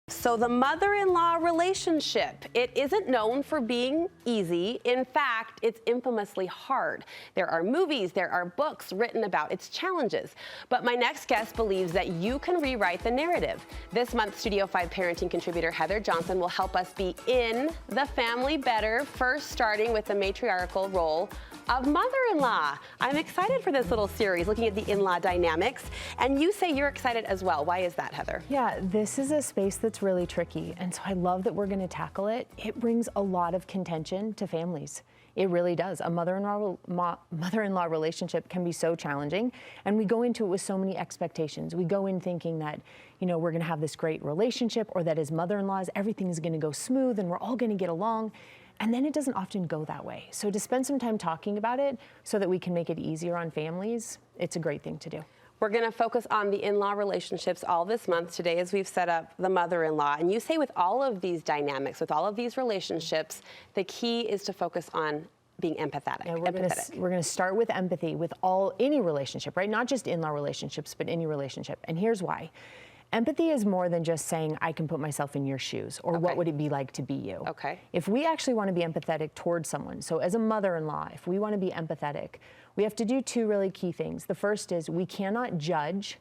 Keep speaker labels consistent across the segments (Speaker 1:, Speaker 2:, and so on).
Speaker 1: So the mother-in-law relationship, it isn't known for being easy. In fact, it's infamously hard. There are movies, there are books written about its challenges. But my next guest believes that you can rewrite the narrative. This month, Studio 5 parenting contributor Heather Johnson will help us be in the family better, first starting with the matriarchal role of mother-in-law. I'm excited for this little series looking at the in-law dynamics, and you say you're excited as well. Why is that, Heather?
Speaker 2: Yeah, this is a space that's really tricky, and so I love that we're going to tackle it. It brings a lot of contention to families. It really does. A mother-in-law relationship can be so challenging, and we go into it with so many expectations. We go in thinking that, we're going to have this great relationship, or that as mother-in-laws, everything's going to go smooth and we're all going to get along. And then it doesn't often go that way. So to spend some time talking about it so that we can make it easier on families, it's a great thing to do.
Speaker 1: We're going to focus on the in-law relationships all this month today as we've set up the mother-in-law. And you say with all of these dynamics, with all of these relationships, the key is to focus on being empathetic.
Speaker 2: Yeah, we're going to start with empathy with any relationship, right? Not just in-law relationships, but any relationship. And here's why. Empathy is more than just saying, I can put myself in your shoes, or what would it be like to be you?
Speaker 1: Okay.
Speaker 2: If we actually want to be empathetic towards someone, so as a mother-in-law, if we want to be empathetic, we have to do two really key things. The first is we cannot judge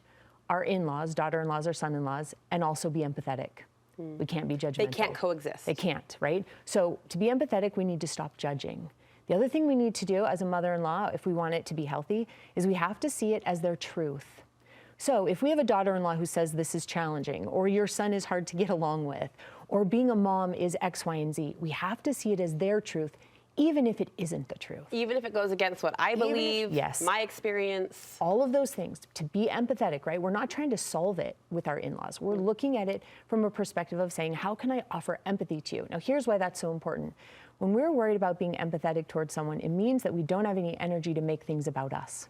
Speaker 2: our in-laws, daughter-in-laws or son-in-laws, and also be empathetic. We can't be judgmental.
Speaker 1: They can't coexist.
Speaker 2: They can't, right? So to be empathetic, we need to stop judging. The other thing we need to do as a mother-in-law, if we want it to be healthy, is we have to see it as their truth. So if we have a daughter-in-law who says this is challenging, or your son is hard to get along with, or being a mom is X, Y, and Z, we have to see it as their truth, even if it isn't the truth.
Speaker 1: Even if it goes against what I believe,
Speaker 2: yes,
Speaker 1: my experience.
Speaker 2: All of those things, to be empathetic, right? We're not trying to solve it with our in-laws. We're looking at it from a perspective of saying, how can I offer empathy to you? Now, here's why that's so important. When we're worried about being empathetic towards someone, it means that we don't have any energy to make things about us.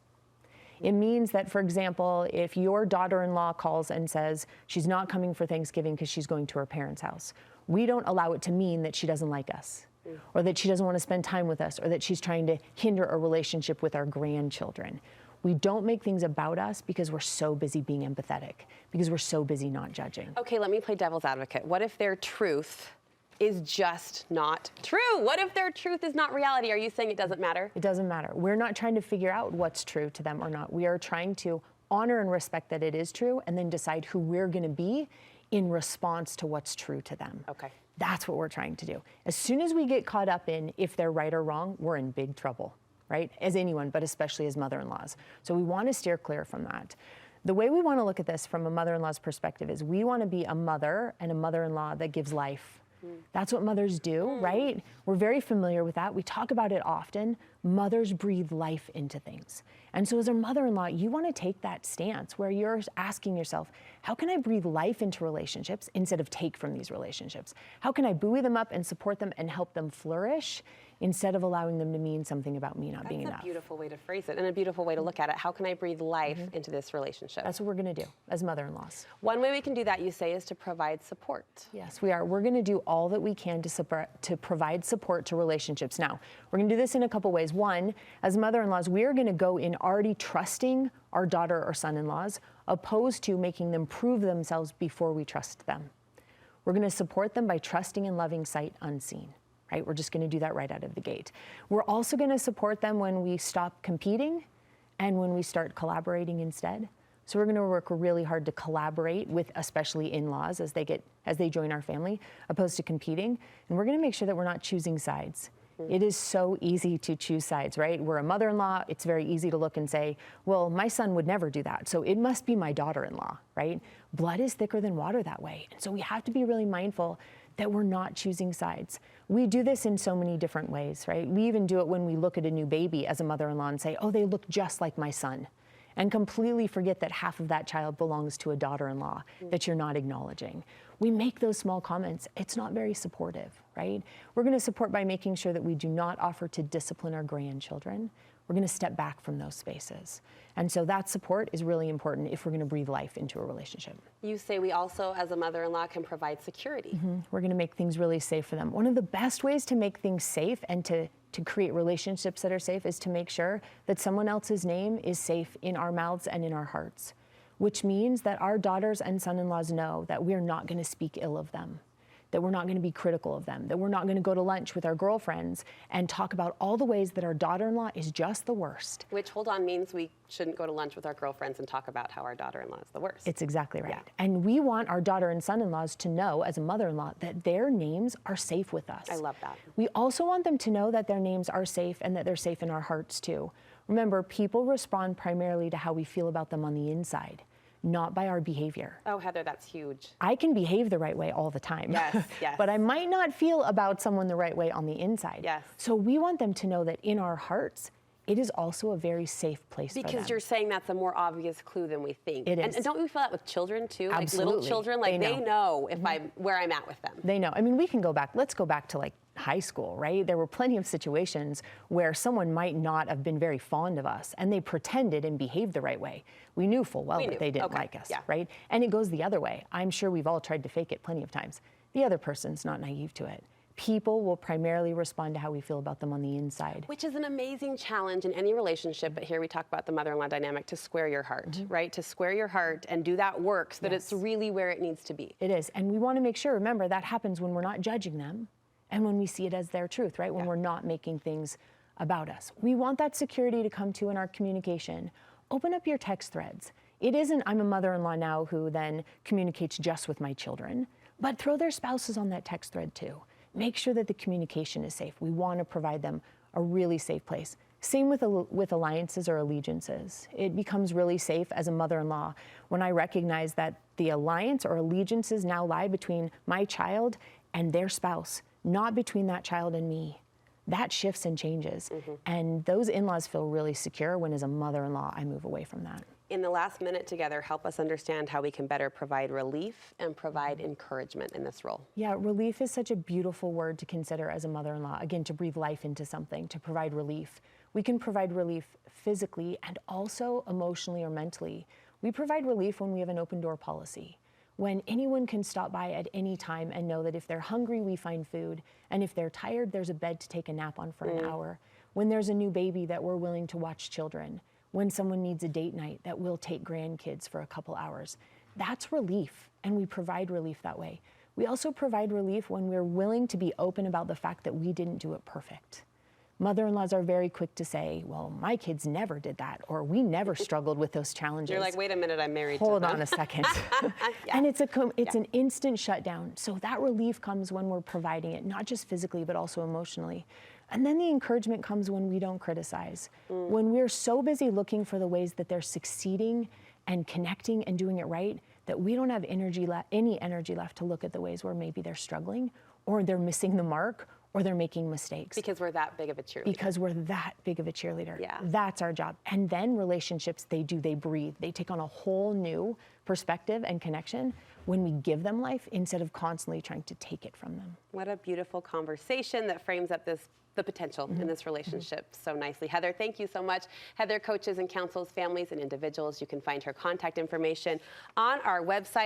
Speaker 2: It means that, for example, if your daughter-in-law calls and says she's not coming for Thanksgiving because she's going to her parents' house, we don't allow it to mean that she doesn't like us, or that she doesn't want to spend time with us, or that she's trying to hinder a relationship with our grandchildren. We don't make things about us because we're so busy being empathetic, because we're so busy not judging.
Speaker 1: Okay, let me play devil's advocate. What if their truth is just not true? What if their truth is not reality? Are you saying it doesn't matter?
Speaker 2: It doesn't matter. We're not trying to figure out what's true to them or not. We are trying to honor and respect that it is true, and then decide who we're going to be in response to what's true to them.
Speaker 1: Okay.
Speaker 2: That's what we're trying to do. As soon as we get caught up in if they're right or wrong, we're in big trouble, right? As anyone, but especially as mother-in-laws. So we want to steer clear from that. The way we want to look at this from a mother-in-law's perspective is we want to be a mother and a mother-in-law that gives life. That's what mothers do, right? We're very familiar with that. We talk about it often. Mothers breathe life into things. And so as a mother-in-law, you want to take that stance where you're asking yourself, how can I breathe life into relationships instead of take from these relationships? How can I buoy them up and support them and help them flourish instead of allowing them to mean something about me not being enough?
Speaker 1: That's a beautiful way to phrase it and a beautiful way to look at it. How can I breathe life into this relationship?
Speaker 2: That's what we're going to do as mother-in-laws.
Speaker 1: One way we can do that, you say, is to provide support.
Speaker 2: Yes, we are. We're going to do all that we can to provide support to relationships. Now, we're going to do this in a couple ways. One, as mother-in-laws, we are going to go in already trusting our daughter or son-in-laws, opposed to making them prove themselves before we trust them. We're going to support them by trusting and loving sight unseen. Right? We're just going to do that right out of the gate. We're also going to support them when we stop competing and when we start collaborating instead. So we're going to work really hard to collaborate with, especially in-laws as they join our family, opposed to competing. And we're going to make sure that we're not choosing sides. It is so easy to choose sides, right? We're a mother-in-law. It's very easy to look and say, well, my son would never do that, so it must be my daughter-in-law, right? Blood is thicker than water that way. And so we have to be really mindful that we're not choosing sides. We do this in so many different ways, right? We even do it when we look at a new baby as a mother-in-law and say, oh, they look just like my son, and completely forget that half of that child belongs to a daughter-in-law that you're not acknowledging. We make those small comments. It's not very supportive, right? We're going to support by making sure that we do not offer to discipline our grandchildren. We're going to step back from those spaces. And so that support is really important if we're going to breathe life into a relationship.
Speaker 1: You say we also, as a mother-in-law, can provide security.
Speaker 2: We're going to make things really safe for them. One of the best ways to make things safe and to create relationships that are safe is to make sure that someone else's name is safe in our mouths and in our hearts. which means that our daughters and son-in-laws know that we're not going to speak ill of them, that we're not going to be critical of them, that we're not going to go to lunch with our girlfriends and talk about all the ways that our daughter-in-law is just the worst.
Speaker 1: Which, hold on, means we shouldn't go to lunch with our girlfriends and talk about how our daughter-in-law is the worst.
Speaker 2: It's exactly right.
Speaker 1: Yeah.
Speaker 2: And we want our daughter and son-in-laws to know, as a mother-in-law, that their names are safe with us.
Speaker 1: I love that.
Speaker 2: We also want them to know that their names are safe and that they're safe in our hearts too. Remember, people respond primarily to how we feel about them on the inside, not by our behavior.
Speaker 1: Oh, Heather, that's huge.
Speaker 2: I can behave the right way all the time.
Speaker 1: Yes, yes.
Speaker 2: But I might not feel about someone the right way on the inside.
Speaker 1: Yes.
Speaker 2: So we want them to know that in our hearts, it is also a very safe place for them.
Speaker 1: Because you're saying that's a more obvious clue than we think.
Speaker 2: It is.
Speaker 1: And don't we feel that with children too?
Speaker 2: Absolutely.
Speaker 1: Like little children, like they know if
Speaker 2: Mm-hmm.
Speaker 1: where I'm at with them.
Speaker 2: They know. I mean, we can go back, let's go back to like high school, right? There were plenty of situations where someone might not have been very fond of us and they pretended and behaved the right way. We knew full well that they didn't like us,
Speaker 1: yeah.
Speaker 2: right? And it goes the other way. I'm sure we've all tried to fake it plenty of times. The other person's not naive to it. People will primarily respond to how we feel about them on the inside.
Speaker 1: Which is an amazing challenge in any relationship, but here we talk about the mother-in-law dynamic, to square your heart, right? To square your heart and do that work so that it's really where it needs to be.
Speaker 2: It is, and we want to make sure, remember, that happens when we're not judging them and when we see it as their truth, right? When we're not making things about us. We want that security to come to in our communication. Open up your text threads. It isn't, I'm a mother-in-law now who then communicates just with my children, but throw their spouses on that text thread too. Make sure that the communication is safe. We want to provide them a really safe place. Same with alliances or allegiances. It becomes really safe as a mother-in-law when I recognize that the alliance or allegiances now lie between my child and their spouse, not between that child and me. That shifts and changes. And those in-laws feel really secure when, as a mother-in-law, I move away from that.
Speaker 1: In the last minute together, help us understand how we can better provide relief and provide encouragement in this role.
Speaker 2: Yeah, relief is such a beautiful word to consider as a mother-in-law. Again, to breathe life into something, to provide relief. We can provide relief physically and also emotionally or mentally. We provide relief when we have an open door policy, when anyone can stop by at any time and know that if they're hungry, we find food, and if they're tired, there's a bed to take a nap on for an hour. When there's a new baby, that we're willing to watch children. When someone needs a date night, that we'll take grandkids for a couple hours. That's relief, and we provide relief that way. We also provide relief when we're willing to be open about the fact that we didn't do it perfect. Mother-in-laws are very quick to say, well, my kids never did that, or we never struggled with those challenges.
Speaker 1: You're like, wait a minute, I'm married
Speaker 2: Hold
Speaker 1: to them.
Speaker 2: on a second. And it's an instant shutdown. So that relief comes when we're providing it, not just physically, but also emotionally. And then the encouragement comes when we don't criticize. When we're so busy looking for the ways that they're succeeding and connecting and doing it right, that we don't have any energy left to look at the ways where maybe they're struggling, or they're missing the mark, or they're making mistakes.
Speaker 1: Because we're that big of a cheerleader.
Speaker 2: Because we're that big of a cheerleader.
Speaker 1: Yeah.
Speaker 2: That's our job. And then relationships, they breathe. They take on a whole new perspective and connection when we give them life instead of constantly trying to take it from them.
Speaker 1: What a beautiful conversation that frames up the potential in this relationship so nicely. Heather, thank you so much. Heather coaches and counsels families and individuals. You can find her contact information on our website.